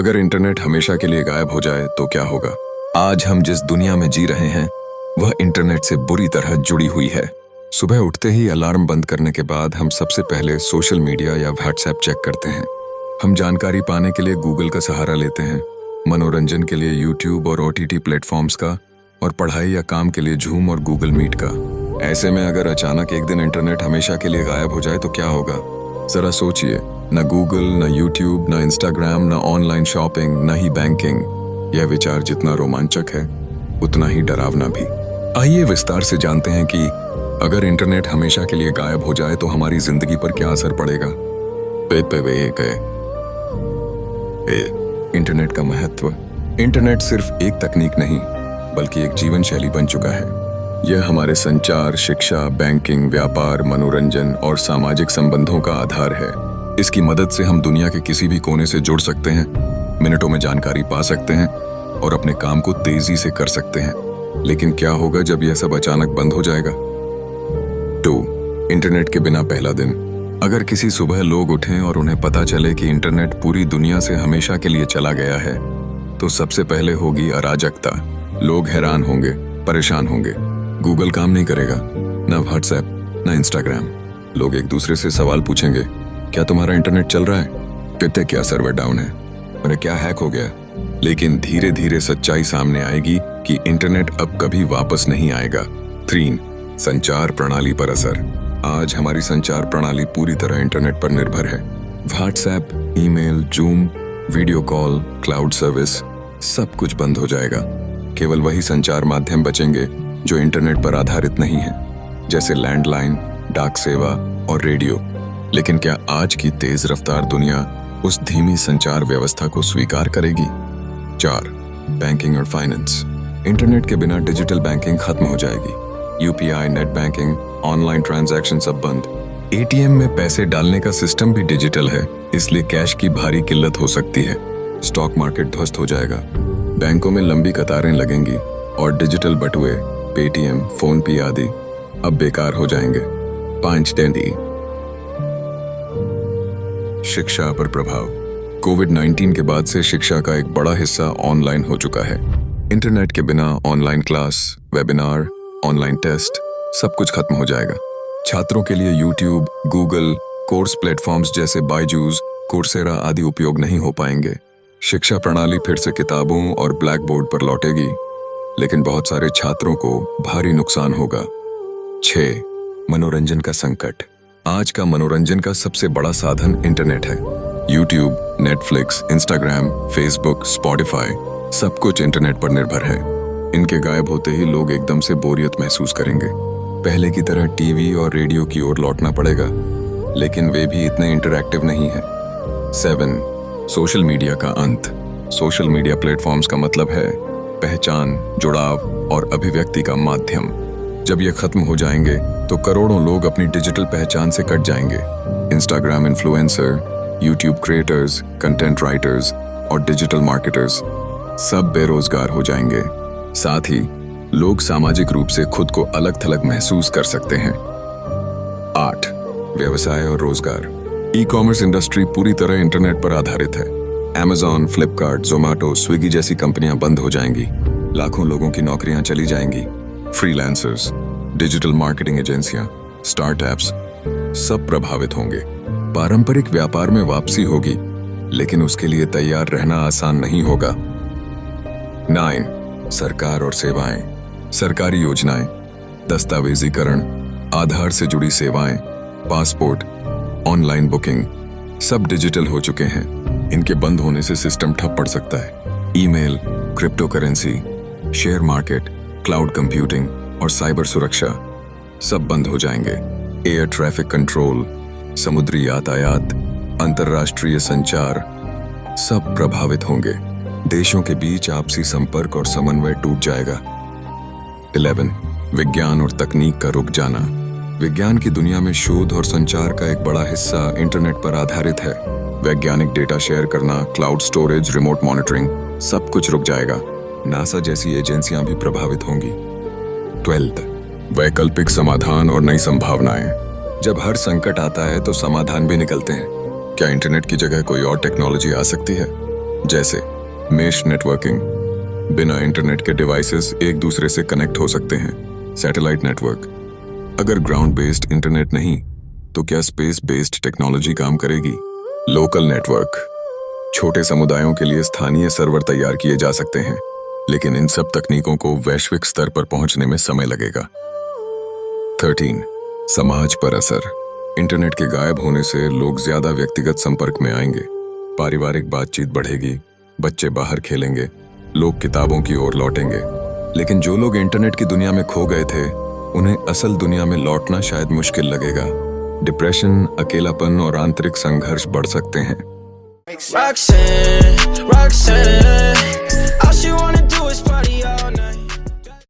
अगर इंटरनेट हमेशा के लिए गायब हो जाए तो क्या होगा? आज हम जिस दुनिया में जी रहे हैं वह इंटरनेट से बुरी तरह जुड़ी हुई है। सुबह उठते ही अलार्म बंद करने के बाद हम सबसे पहले सोशल मीडिया या व्हाट्सएप चेक करते हैं। हम जानकारी पाने के लिए गूगल का सहारा लेते हैं, मनोरंजन के लिए यूट्यूब और ओटीटी प्लेटफॉर्म्स का, और पढ़ाई या काम के लिए जूम और गूगल मीट का। ऐसे में अगर अचानक एक दिन इंटरनेट हमेशा के लिए गायब हो जाए तो क्या होगा? जरा सोचिए, न गूगल, न यूट्यूब, न इंस्टाग्राम, न ऑनलाइन शॉपिंग, न ही बैंकिंग। यह विचार जितना रोमांचक है उतना ही डरावना भी। आइए विस्तार से जानते हैं कि अगर इंटरनेट हमेशा के लिए गायब हो जाए तो हमारी जिंदगी पर क्या असर पड़ेगा। इंटरनेट का महत्व। इंटरनेट सिर्फ एक तकनीक नहीं बल्कि एक जीवन शैली बन चुका है। यह हमारे संचार, शिक्षा, बैंकिंग, व्यापार, मनोरंजन और सामाजिक संबंधों का आधार है। इसकी मदद से हम दुनिया के किसी भी कोने से जुड़ सकते हैं, मिनटों में जानकारी पा सकते हैं और अपने काम को तेजी से कर सकते हैं। लेकिन क्या होगा जब यह सब अचानक बंद हो जाएगा? 2. इंटरनेट के बिना पहला दिन। अगर किसी सुबह लोग उठें और उन्हें पता चले कि इंटरनेट पूरी दुनिया से हमेशा के लिए चला गया है तो सबसे पहले होगी अराजकता। लोग हैरान होंगे, परेशान होंगे। गूगल काम नहीं करेगा, न व्हाट्सएप, न इंस्टाग्राम। लोग एक दूसरे से सवाल पूछेंगे, क्या तुम्हारा इंटरनेट चल रहा है? कहते क्या सर्वर डाउन है? अरे क्या हैक हो गया? लेकिन धीरे धीरे सच्चाई सामने आएगी कि इंटरनेट अब कभी वापस नहीं आएगा। 3. संचार प्रणाली पर असर। आज हमारी संचार प्रणाली पूरी तरह इंटरनेट पर निर्भर है। WhatsApp, email, zoom, video call, cloud service, सब कुछ बंद हो जाएगा। केवल वही संचार माध्यम बचेंगे जो इंटरनेट पर आधारित नहीं है, जैसे लैंडलाइन, डाक सेवा और रेडियो। लेकिन क्या आज की तेज रफ्तार दुनिया उस धीमी संचार व्यवस्था को स्वीकार करेगी? 4. बैंकिंग और फाइनेंस। इंटरनेट के बिना डिजिटल बैंकिंग खत्म हो जाएगी। UPI, net banking, online transaction सब बंद। एटीएम में पैसे डालने का सिस्टम भी डिजिटल है, इसलिए कैश की भारी किल्लत हो सकती है। स्टॉक मार्केट ध्वस्त हो जाएगा, बैंकों में लंबी कतारें लगेंगी और डिजिटल बटुए, पेटीएम, फोन पे आदि अब बेकार हो जाएंगे। 5. शिक्षा पर प्रभाव। कोविड-19 के बाद से शिक्षा का एक बड़ा हिस्सा ऑनलाइन हो चुका है। इंटरनेट के बिना online class, webinar, online test सब कुछ खत्म हो जाएगा। छात्रों के लिए यूट्यूब, गूगल, कोर्स प्लेटफॉर्म्स जैसे बायजूस, कोर्सेरा आदि उपयोग नहीं हो पाएंगे। शिक्षा प्रणाली फिर से किताबों और ब्लैक बोर्ड पर लौटेगी, लेकिन बहुत सारे छात्रों को भारी नुकसान होगा। 6. मनोरंजन का संकट। आज का मनोरंजन का सबसे बड़ा साधन इंटरनेट है। YouTube, Netflix, Instagram, Facebook, Spotify सब कुछ इंटरनेट पर निर्भर है। इनके गायब होते ही लोग एकदम से बोरियत महसूस करेंगे। पहले की तरह टीवी और रेडियो की ओर लौटना पड़ेगा, लेकिन वे भी इतने इंटरैक्टिव नहीं है। 7. सोशल मीडिया का अंत। सोशल मीडिया प्लेटफॉर्म्स का मतलब है पहचान, जुड़ाव और अभिव्यक्ति का माध्यम। जब ये खत्म हो जाएंगे तो करोड़ों लोग अपनी डिजिटल पहचान से कट जाएंगे। Instagram influencer, YouTube creators, content writers और डिजिटल मार्केटर्स सब बेरोजगार हो जाएंगे। साथ ही लोग सामाजिक रूप से खुद को अलग थलग महसूस कर सकते हैं। 8. व्यवसाय और रोजगार। ई कॉमर्स इंडस्ट्री पूरी तरह इंटरनेट पर आधारित है। Amazon, फ्लिपकार्ट, जोमैटो, स्विगी जैसी कंपनियां बंद हो जाएंगी। लाखों लोगों की नौकरियां चली जाएंगी। फ्रीलांसर्स, डिजिटल मार्केटिंग एजेंसियां, स्टार्टअप्स सब प्रभावित होंगे। पारंपरिक व्यापार में वापसी होगी, लेकिन उसके लिए तैयार रहना आसान नहीं होगा। 9. सरकार और सेवाएं। सरकारी योजनाएं, दस्तावेजीकरण, आधार से जुड़ी सेवाएं, पासपोर्ट, ऑनलाइन बुकिंग सब डिजिटल हो चुके हैं। इनके बंद होने से सिस्टम ठप पड़ सकता है। Email, crypto currency, share market, cloud computing और साइबर सुरक्षा सब बंद हो जाएंगे। एयर ट्रैफिक कंट्रोल, समुद्री यातायात, अंतर्राष्ट्रीय संचार सब प्रभावित होंगे। देशों के बीच आपसी संपर्क और समन्वय टूट जाएगा। 11. विज्ञान और तकनीक का रुक जाना। विज्ञान की दुनिया में शोध और संचार का एक बड़ा हिस्सा इंटरनेट पर आधारित है। वैज्ञानिक डेटा शेयर करना, क्लाउड स्टोरेज, रिमोट मॉनिटरिंग सब कुछ रुक जाएगा। नासा जैसी एजेंसियां भी प्रभावित होंगी। 12. वैकल्पिक समाधान और नई संभावनाएं। जब हर संकट आता है तो समाधान भी निकलते हैं। क्या इंटरनेट की जगह कोई और टेक्नोलॉजी आ सकती है? जैसे मेश नेटवर्किंग, बिना इंटरनेट के डिवाइसेस एक दूसरे से कनेक्ट हो सकते हैं। सैटेलाइट नेटवर्क, अगर ग्राउंड बेस्ड इंटरनेट नहीं तो क्या स्पेस बेस्ड टेक्नोलॉजी काम करेगी? लोकल नेटवर्क, छोटे समुदायों के लिए स्थानीय सर्वर तैयार किए जा सकते हैं, लेकिन इन सब तकनीकों को वैश्विक स्तर पर पहुंचने में समय लगेगा। 13. समाज पर असर। इंटरनेट के गायब होने से लोग ज्यादा व्यक्तिगत संपर्क में आएंगे, पारिवारिक बातचीत बढ़ेगी, बच्चे बाहर खेलेंगे, लोग किताबों की ओर लौटेंगे। लेकिन जो लोग इंटरनेट की दुनिया में खो गए थे, उन्हें असल दुनिया में लौटना शायद मुश्किल लगेगा। डिप्रेशन, अकेलापन और आंतरिक संघर्ष बढ़ सकते हैं। Roxanne, all she wanna do is party all night.